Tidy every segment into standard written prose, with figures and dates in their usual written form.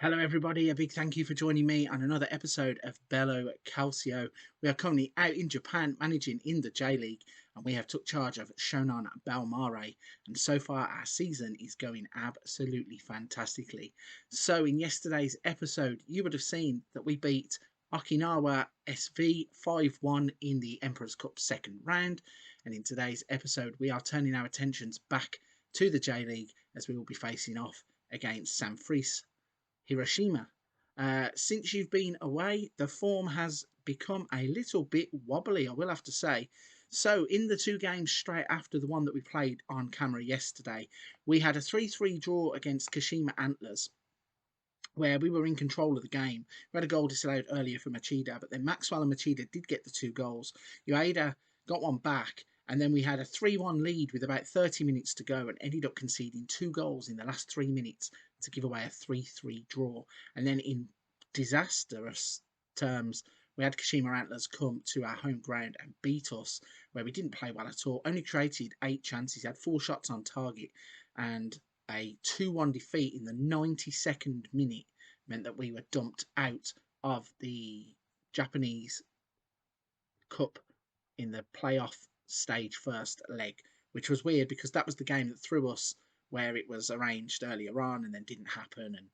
Hello everybody, a big thank you for joining me on another episode of Bello Calcio. We are currently out in Japan managing in the J-League and we have took charge of Shonan Bellmare, and so far our season is going absolutely fantastically. So in yesterday's episode you would have seen that we beat Okinawa SV 5-1 in the Emperor's Cup second round, and in today's episode we are turning our attentions back to the J-League as we will be facing off against Sanfreece Hiroshima. Since you've been away, the form has become a little bit wobbly, I will have to say. So, in the two games straight after the one that we played on camera yesterday, we had a 3-3 draw against Kashima Antlers, where we were in control of the game. We had a goal disallowed earlier from Machida, but then Maxwell and Machida did get the two goals. Ueda got one back, and then we had a 3-1 lead with about 30 minutes to go and ended up conceding two goals in the last 3 minutes to give away a 3-3 draw. And then in disastrous terms, we had Kashima Antlers come to our home ground and beat us, where we didn't play well at all. Only created 8 chances, had 4 shots on target, and a 2-1 defeat in the 92nd minute meant that we were dumped out of the Japanese Cup in the playoff stage first leg, which was weird because that was the game that threw us, where it was arranged earlier on and then didn't happen. And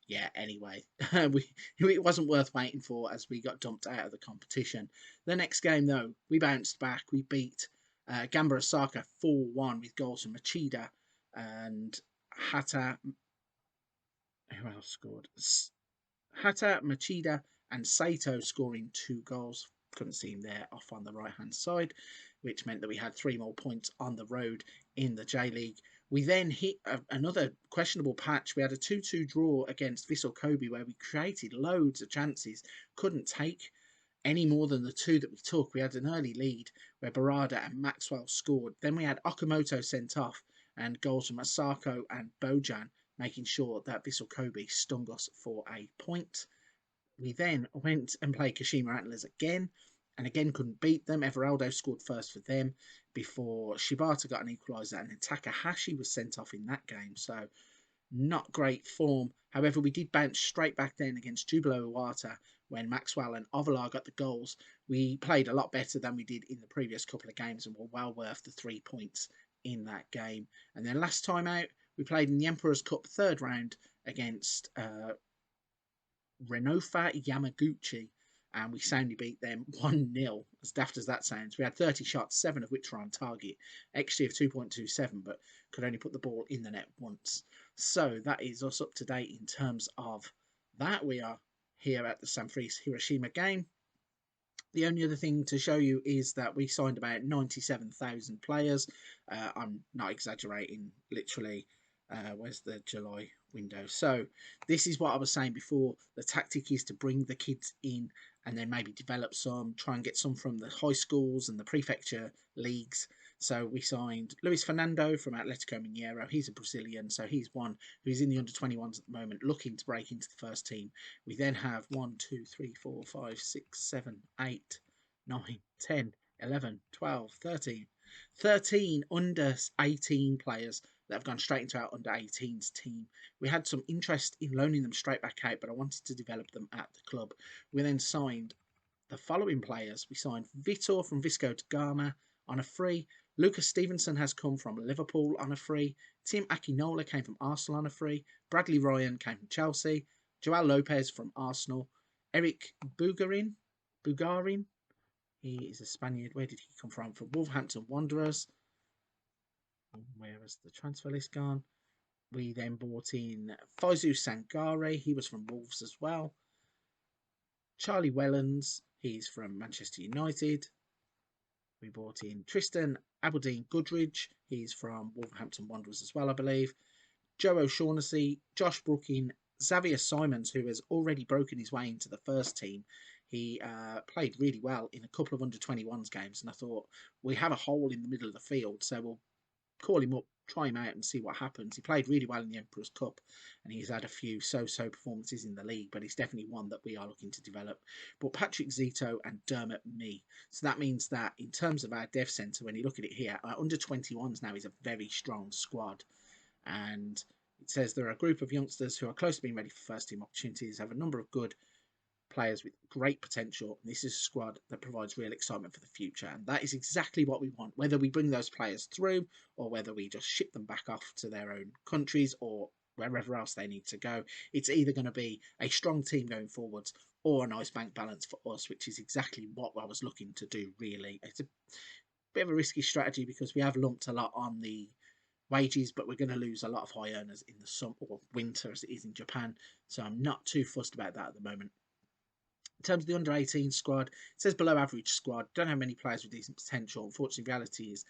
yeah, anyway, it wasn't worth waiting for as we got dumped out of the competition. The next game, though, we bounced back. We beat Gamba Osaka 4-1 with goals from Machida and Hata. Who else scored? Hata, Machida, and Saito scoring 2 goals. Couldn't see him there off on the right hand side, which meant that we had 3 more points on the road in the J League. We then hit another questionable patch. We had a 2-2 draw against Vissel Kobe, where we created loads of chances, couldn't take any more than the 2 that we took. We had an early lead where Barada and Maxwell scored. Then we had Okamoto sent off and goals from Asako and Bojan, making sure that Vissel Kobe stung us for a point. We then went and played Kashima Antlers again, and again couldn't beat them. Everaldo scored first for them before Shibata got an equaliser, and then Takahashi was sent off in that game. So not great form. However, we did bounce straight back then against Jubilo Iwata when Maxwell and Ovalar got the goals. We played a lot better than we did in the previous couple of games and were well worth the 3 points in that game. And then last time out, we played in the Emperor's Cup third round against Renofa Yamaguchi, and we soundly beat them 1-0, as daft as that sounds. We had 30 shots, 7 of which were on target, XG of 2.27, but could only put the ball in the net once. So that is us up to date in terms of that. We are here at the Sanfreece Hiroshima game. The only other thing to show you is that we signed about 97,000 players. I'm not exaggerating, literally. Where's the July window? So this is what I was saying before. The tactic is to bring the kids in and then maybe develop some, try and get some from the high schools and the prefecture leagues. So we signed Luis Fernando from Atletico Mineiro. He's a Brazilian, so he's one who's in the under-21s at the moment, looking to break into the first team. We then have 1, 2, 3, 4, 5, 6, 7, 8, 9, 10, 11, 12, 13. 13 under 18 players that have gone straight into our under 18s team. We had some interest in loaning them straight back out, but I wanted to develop them at the club. We then signed the following players. We signed Vitor from Visco da Gama on a free. Lucas Stevenson has come from Liverpool on a free. Tim Akinola came from Arsenal on a free. Bradley Ryan came from Chelsea. Joao Lopez from Arsenal. Eric Bugarin, he is a Spaniard. Where did he come from? From Wolverhampton Wanderers. Where has the transfer list gone? We then bought in Faizu Sangare. He was from Wolves as well. Charlie Wellens. He's from Manchester United. We bought in Tristan Aberdeen Goodridge. He's from Wolverhampton Wanderers as well, I believe. Joe O'Shaughnessy, Josh Brooking, Xavier Simons, who has already broken his way into the first team. He played really well in a couple of under-21s games, and I thought, we have a hole in the middle of the field, so we'll call him up, try him out and see what happens. He played really well in the Emperor's Cup, and he's had a few so-so performances in the league, but he's definitely one that we are looking to develop. But Patrick Zito and Dermot Mee. So that means that in terms of our dev centre, when you look at it here, our under-21s now is a very strong squad. And It says there are a group of youngsters who are close to being ready for first team opportunities, have a number of good players with great potential. And this is a squad that provides real excitement for the future. And that is exactly what we want, whether we bring those players through or whether we just ship them back off to their own countries or wherever else they need to go. It's either going to be a strong team going forwards or a nice bank balance for us, which is exactly what I was looking to do, really. It's a bit of a risky strategy because we have lumped a lot on the wages, but we're going to lose a lot of high earners in the summer or winter as it is in Japan. So I'm not too fussed about that at the moment. In terms of the under 18 squad, it says below average squad. Don't have many players with decent potential. Unfortunately, reality is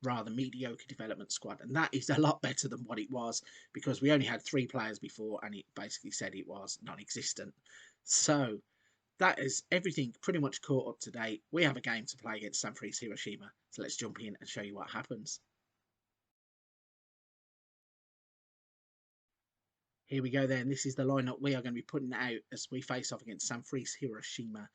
rather mediocre development squad, and that is a lot better than what it was because we only had 3 players before and it basically said it was non-existent. So that is everything pretty much caught up to date. We have a game to play against Sanfreece Hiroshima, so let's jump in and show you what happens. Here we go then. This is the lineup we are going to be putting out as we face off against Sanfreece Hiroshima,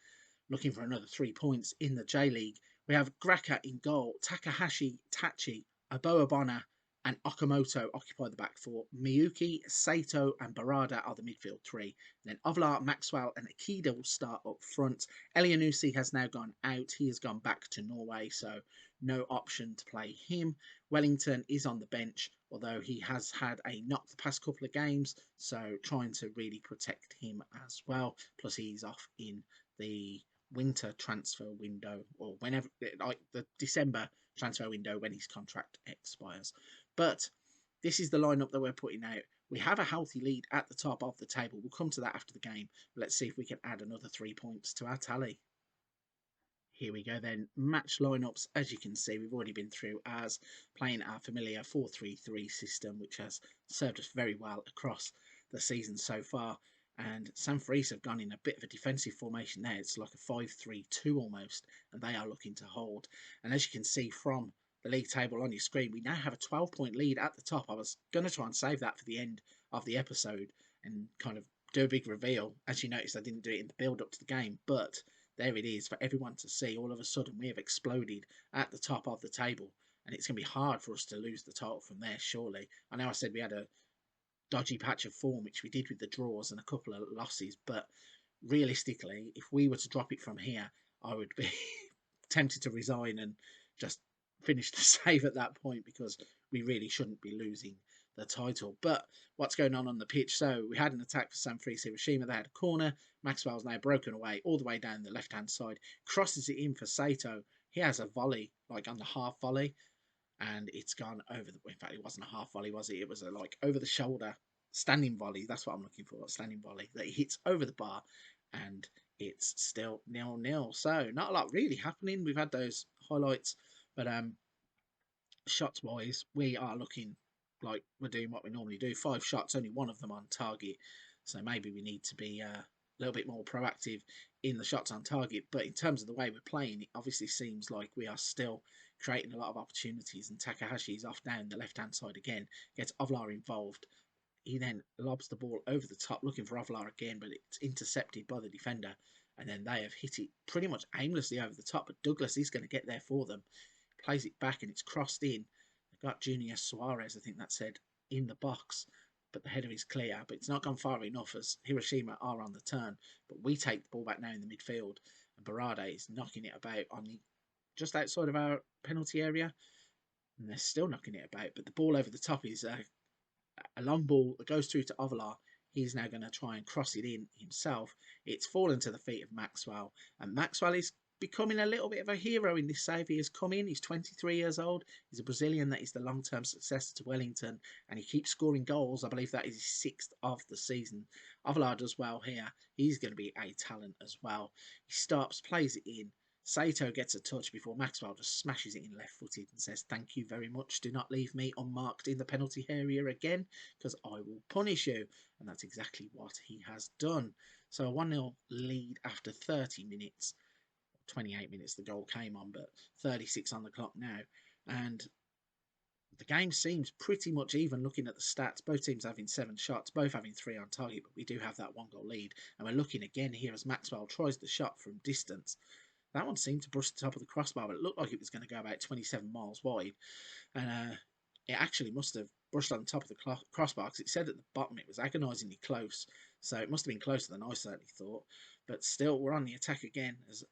looking for another 3 points in the J League. We have Graka in goal, Takahashi, Tachi, Aboabona, and Okamoto occupy the back 4. Miyuki, Sato, and Barada are the midfield 3. And then Ovlar, Maxwell, and Akida will start up front. Elianusi has now gone out. He has gone back to Norway, so no option to play him. Wellington is on the bench, although he has had a knock the past couple of games, so trying to really protect him as well. Plus, he's off in the winter transfer window, or whenever, like the December transfer window when his contract expires. But this is the lineup that we're putting out. We have a healthy lead at the top of the table. We'll come to that after the game. Let's see if we can add another 3 points to our tally. Here we go then. Match lineups, as you can see, we've already been through as playing our familiar 4-3-3 system, which has served us very well across the season so far. And Sanfreece have gone in a bit of a defensive formation there. It's like a 5-3-2 almost, and they are looking to hold. And as you can see from the league table on your screen, we now have a 12-point lead at the top. I was going to try and save that for the end of the episode and kind of do a big reveal. As you noticed, I didn't do it in the build-up to the game, but there it is for everyone to see. All of a sudden, we have exploded at the top of the table, and it's going to be hard for us to lose the title from there, surely. I know I said we had a dodgy patch of form, which we did with the draws and a couple of losses, but realistically, if we were to drop it from here, I would be tempted to resign and just finish the save at that point because we really shouldn't be losing the title. But what's going on the pitch? So we had an attack for Sanfreece Hiroshima. They had a corner. Maxwell's now broken away all the way down the left-hand side. Crosses it in for Sato. He has a volley, like on the half volley, and it's gone over the... In fact, it wasn't a half volley, was it? It was a like over the shoulder standing volley. That's what I'm looking for, a standing volley that he hits over the bar, and it's still 0-0. So not a lot really happening. We've had those highlights, but shots wise, we are looking like we're doing what we normally do. 5 shots, only 1 of them on target. So maybe we need to be a little bit more proactive in the shots on target. But in terms of the way we're playing, it obviously seems like we are still creating a lot of opportunities. And Takahashi is off down the left-hand side again, gets Ovlar involved. He then lobs the ball over the top, looking for Ovlar again, but it's intercepted by the defender. And then they have hit it pretty much aimlessly over the top. But Douglas is going to get there for them. Plays it back and it's crossed in. They've got Junior Suarez, I think that said, in the box. But the header is clear. But it's not gone far enough as Hiroshima are on the turn. But we take the ball back now in the midfield. And Barada is knocking it about on the just outside of our penalty area. And they're still knocking it about. But the ball over the top is a long ball that goes through to Ovlar. He's now going to try and cross it in himself. It's fallen to the feet of Maxwell. And Maxwell is becoming a little bit of a hero in this save. He has come in. He's 23 years old. He's a Brazilian that is the long-term successor to Wellington. And he keeps scoring goals. I believe that is his 6th of the season. Ovlar does well here. He's going to be a talent as well. He stops, plays it in. Sato gets a touch before Maxwell just smashes it in left-footed and says, "Thank you very much. Do not leave me unmarked in the penalty area again because I will punish you." And that's exactly what he has done. So a 1-0 lead after 30 minutes. 28 minutes the goal came on, but 36 on the clock now. And the game seems pretty much even looking at the stats. Both teams having 7 shots, both having 3 on target, but we do have that 1-goal lead. And we're looking again here as Maxwell tries the shot from distance. That one seemed to brush the top of the crossbar, but it looked like it was going to go about 27 miles wide. And it actually must have brushed on the top of the crossbar, because it said at the bottom it was agonisingly close. So it must have been closer than I certainly thought. But still, we're on the attack again as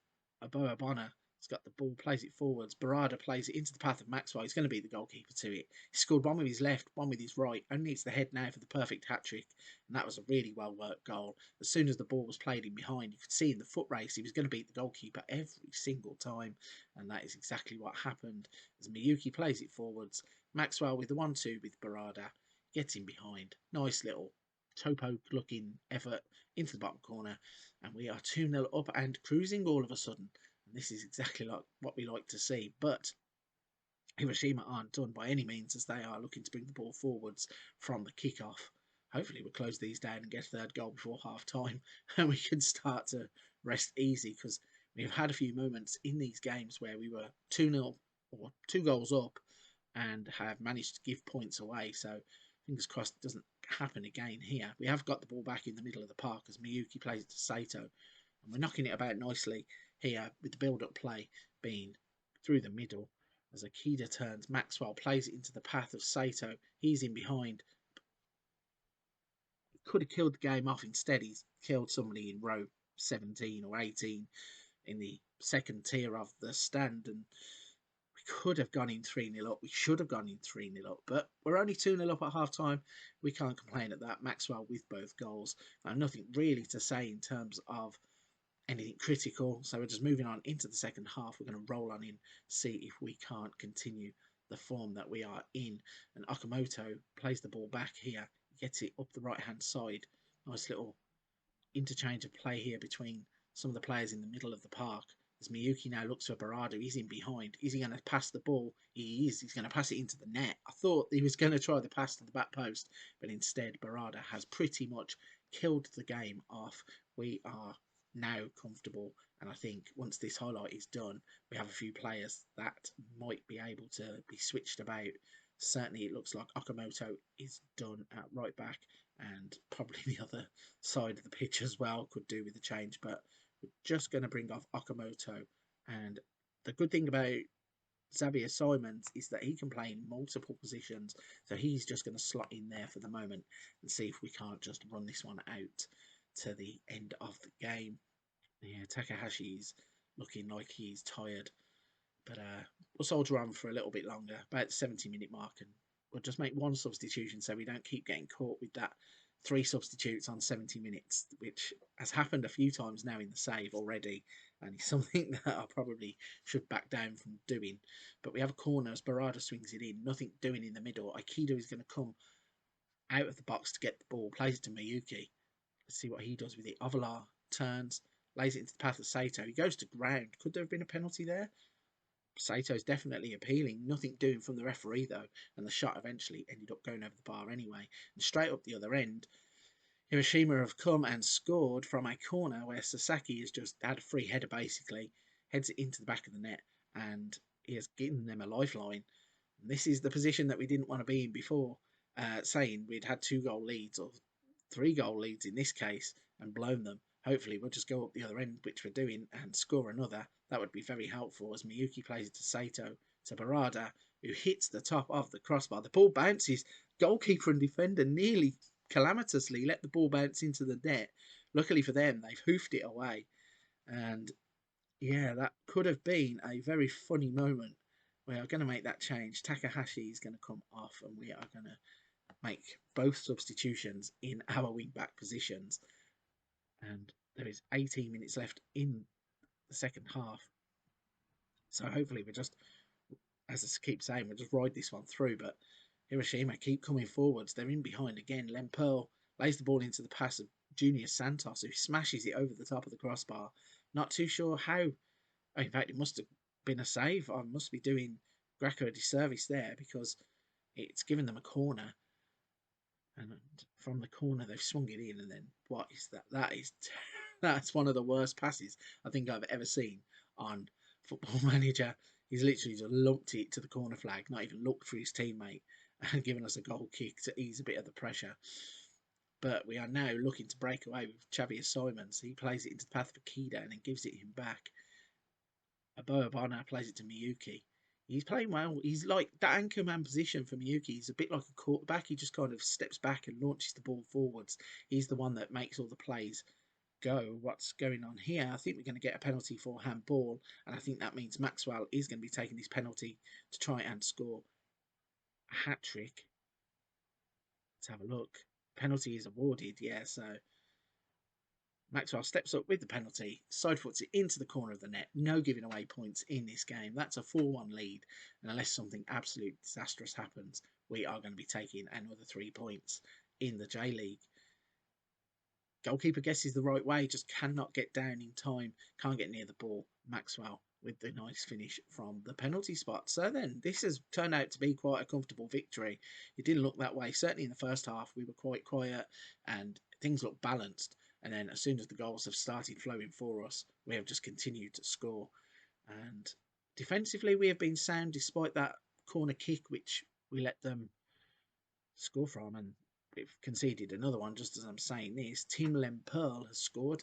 Aboa Bonner has got the ball, plays it forwards. Barada plays it into the path of Maxwell. He's going to beat the goalkeeper to it. He scored one with his left, one with his right. Only needs the head now for the perfect hat-trick. And that was a really well-worked goal. As soon as the ball was played in behind, you could see in the foot race he was going to beat the goalkeeper every single time. And that is exactly what happened. As Miyuki plays it forwards, Maxwell with the 1-2 with Barada gets in behind. Nice little topo-looking effort into the bottom corner. And we are 2-0 up and cruising all of a sudden. And this is exactly like what we like to see. But Hiroshima aren't done by any means, as they are looking to bring the ball forwards from the kickoff. Hopefully we'll close these down and get a third goal before half time, and we can start to rest easy, because we've had a few moments in these games where we were 2-0 or 2 goals up and have managed to give points away. So fingers crossed it doesn't happen again here. We have got the ball back in the middle of the park as Miyuki plays it to Sato, and we're knocking it about nicely here with the build-up play being through the middle. As Akida turns, Maxwell plays it into the path of Sato. He's in behind. Could have killed the game off. Instead, he's killed somebody in row 17 or 18 in the second tier of the stand. And we could have gone in 3-0 up. We should have gone in 3-0 up. But we're only 2-0 up at half time. We can't complain at that. Maxwell with both goals. Nothing really to say in terms of anything critical. So we're just moving on into the second half. We're going to roll on in, see if we can't continue the form that we are in. And Okamoto plays the ball back here, gets it up the right hand side. Nice little interchange of play here between some of the players in the middle of the park. As Miyuki now looks for Barada, he's in behind. Is he going to pass the ball? He is. He's going to pass it into the net. I thought he was going to try the pass to the back post, but instead Barada has pretty much killed the game off. We are now comfortable, and I think once this highlight is done, we have a few players that might be able to be switched about. Certainly it looks like Okamoto is done at right back, and probably the other side of the pitch as well could do with a change, but we're just going to bring off Okamoto. And the good thing about Xavier Simons is that he can play in multiple positions, so he's just going to slot in there for the moment and see if we can't just run this one out to the end of the game. Yeah, Takahashi's looking like he's tired, but we'll soldier on for a little bit longer, about the 70-minute mark, and we'll just make one substitution so we don't keep getting caught with that 3 substitutes on 70 minutes, which has happened a few times now in the save already, and it's something that I probably should back down from doing. But we have a corner as Barada swings it in, nothing doing in the middle. Aikido is going to come out of the box to get the ball, plays it to Miyuki. Let's see what he does with it. Avalar turns, lays it into the path of Sato. He goes to ground. Could there have been a penalty there? Sato's definitely appealing. Nothing doing from the referee, though. And the shot eventually ended up going over the bar anyway. And straight up the other end, Hiroshima have come and scored from a corner where Sasaki has just had a free header, basically. Heads it into the back of the net. And he has given them a lifeline. And this is the position that we didn't want to be in before. Saying we'd had 2-goal leads, or 3-goal leads in this case, and blown them. Hopefully we'll just go up the other end, which we're doing, and score another. That would be very helpful as Miyuki plays it to Sato, to Barada, who hits the top of the crossbar. The ball bounces. Goalkeeper and defender nearly calamitously let the ball bounce into the net. Luckily for them, they've hoofed it away. And yeah, that could have been a very funny moment. We are going to make that change. Takahashi is going to come off, and we are going to make both substitutions in our wing-back positions. And there is 18 minutes left in the second half. So hopefully we're just, as I keep saying, we'll just ride this one through. But Hiroshima keep coming forwards. They're in behind again. Len Pearl lays the ball into the pass of Junior Santos, who smashes it over the top of the crossbar. Not too sure how. In fact, it must have been a save. I must be doing Greco a disservice there, because it's given them a corner. And from the corner, they've swung it in, and then what is that? That's one of the worst passes I think I've ever seen on Football Manager. He's literally just lumped it to the corner flag, not even looked for his teammate, and given us a goal kick to ease a bit of the pressure. But we are now looking to break away with Xavier Simons. He plays it into the path of Akida and then gives it him back. Aboa Bonner plays it to Miyuki. He's playing well. He's like that anchor man position for Miyuki. He's a bit like a quarterback. He just kind of steps back and launches the ball forwards. He's the one that makes all the plays go. What's going on here? I think we're going to get a penalty for handball, and I think that means Maxwell is going to be taking this penalty to try and score a hat trick. Let's have a look. Penalty is awarded, yeah, so Maxwell steps up with the penalty, side foots it into the corner of the net. No giving away points in this game. That's a 4-1 lead. And unless something absolute disastrous happens, we are going to be taking another 3 points in the J League. Goalkeeper guesses the right way, just cannot get down in time, can't get near the ball. Maxwell with the nice finish from the penalty spot. So then, this has turned out to be quite a comfortable victory. It didn't look that way. Certainly in the first half, we were quite quiet and things looked balanced. And then as soon as the goals have started flowing for us, we have just continued to score. And defensively, we have been sound despite that corner kick, which we let them score from. And we've conceded another one just as I'm saying this. Team Lemperle has scored.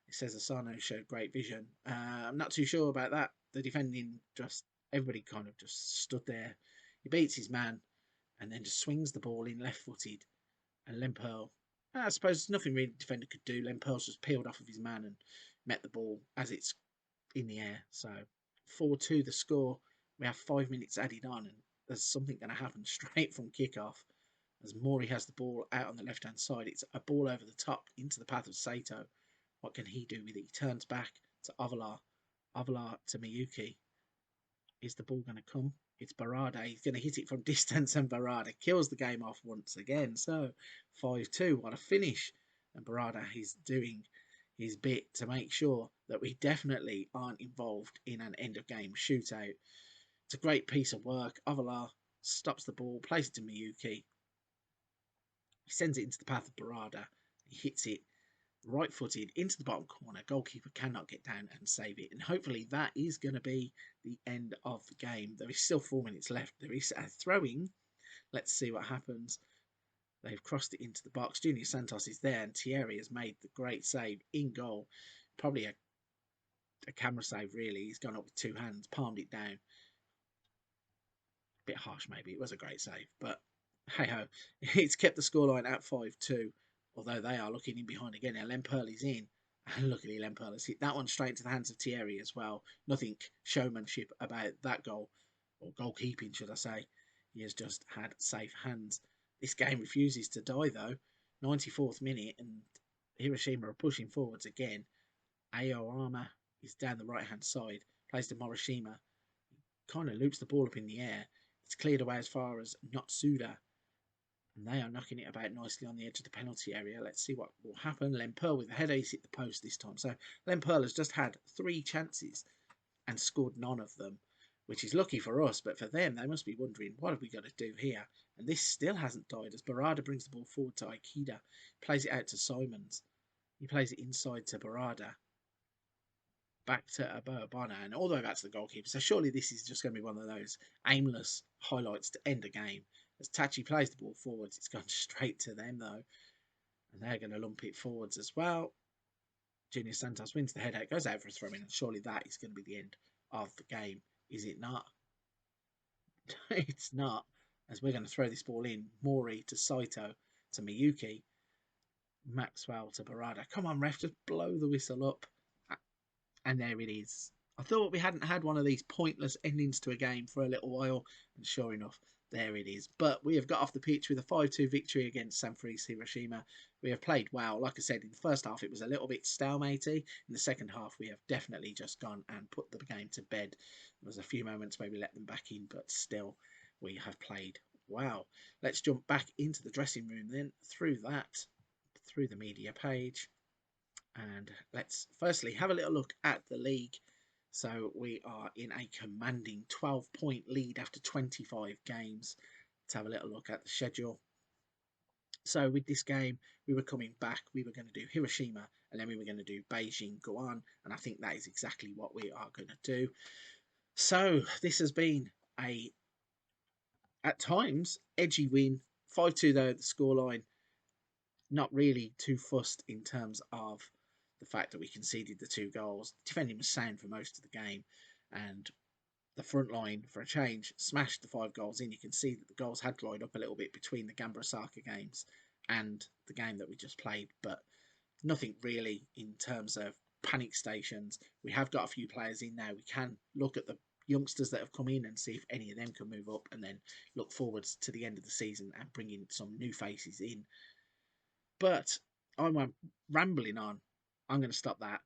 It says Asano showed great vision. I'm not too sure about that. The defending everybody kind of just stood there. He beats his man and then just swings the ball in left-footed. And Lemperle, I suppose nothing really the defender could do. Lemperle's just peeled off of his man and met the ball as it's in the air. So 4-2 the score. We have 5 minutes added on, and there's something going to happen straight from kickoff. As Mori has the ball out on the left-hand side, it's a ball over the top into the path of Sato. What can he do with it? He turns back to Avalar. Avalar to Miyuki. Is the ball going to come? It's Barada. He's going to hit it from distance, and Barada kills the game off once again. So 5-2. What a finish. And Barada is doing his bit to make sure that we definitely aren't involved in an end-of-game shootout. It's a great piece of work. Avalar stops the ball, plays it to Miyuki. He sends it into the path of Barada. He hits it right-footed into the bottom corner. Goalkeeper cannot get down and save it. And hopefully that is going to be the end of the game. There is still 4 minutes left. There is a throw-in. Let's see what happens. They've crossed it into the box. Junior Santos is there, and Thierry has made the great save in goal. Probably a camera save, really. He's gone up with 2 hands, palmed it down. A bit harsh, maybe. It was a great save, but hey-ho. It's kept the scoreline at 5-2. Although they are looking in behind again. Now Lemperle is in. And luckily Lemperle has hit that one straight into the hands of Thierry as well. Nothing showmanship about that goal. Or goalkeeping, should I say. He has just had safe hands. This game refuses to die, though. 94th minute, and Hiroshima are pushing forwards again. Aoyama is down the right-hand side. Plays to Morishima. Kind of loops the ball up in the air. It's cleared away as far as Notsuda. And they are knocking it about nicely on the edge of the penalty area. Let's see what will happen. Lemperle with the header, he's hit the post this time. So Lemperle has just had 3 chances and scored none of them, which is lucky for us. But for them, they must be wondering, what have we got to do here? And this still hasn't died as Barada brings the ball forward to Aikida. Plays it out to Simons. He plays it inside to Barada. Back to Abobana and all the way back to the goalkeeper. So surely this is just going to be one of those aimless highlights to end a game. As Tachi plays the ball forwards, it's gone straight to them though. And they're going to lump it forwards as well. Junior Santos wins the header, goes out for a throw-in, and surely that is going to be the end of the game. Is it not? It's not, as we're going to throw this ball in. Mori to Saito to Miyuki. Maxwell to Barada. Come on, ref, just blow the whistle up. And there it is. I thought we hadn't had one of these pointless endings to a game for a little while, and sure enough, there it is. But we have got off the pitch with a 5-2 victory against Sanfreece Hiroshima. We have played well. Like I said, in the first half, it was a little bit stalematey. In the second half, we have definitely just gone and put the game to bed. There was a few moments where we let them back in, but still, we have played well. Let's jump back into the dressing room then, through the media page. And let's firstly have a little look at the league. So we are in a commanding 12-point lead after 25 games. Let's have a little look at the schedule. So with this game, we were coming back. We were going to do Hiroshima, and then we were going to do Beijing, Guan. And I think that is exactly what we are going to do. So this has been at times, edgy win. 5-2 though, the scoreline. Not really too fussed in terms of the fact that we conceded the 2 goals. Defending was sound for most of the game, and the front line for a change smashed the 5 goals in. You can see that the goals had dried up a little bit between the Gamba Osaka games and the game that we just played, but nothing really in terms of panic stations. We have got a few players in now. We can look at the youngsters that have come in and see if any of them can move up, and then look forwards to the end of the season and bring in some new faces in. But I'm rambling on. I'm going to stop that.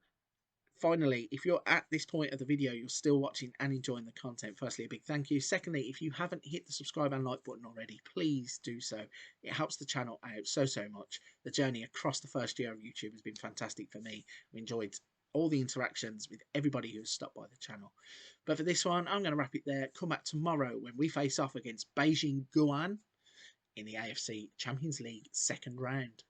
Finally, if you're at this point of the video, you're still watching and enjoying the content, firstly, a big thank you. Secondly, if you haven't hit the subscribe and like button already, please do so. It helps the channel out so much. The journey across the first year of YouTube has been fantastic for me. We enjoyed all the interactions with everybody who has stopped by the channel. But for this one, I'm going to wrap it there. Come back tomorrow when we face off against Beijing Guan in the AFC Champions League second round.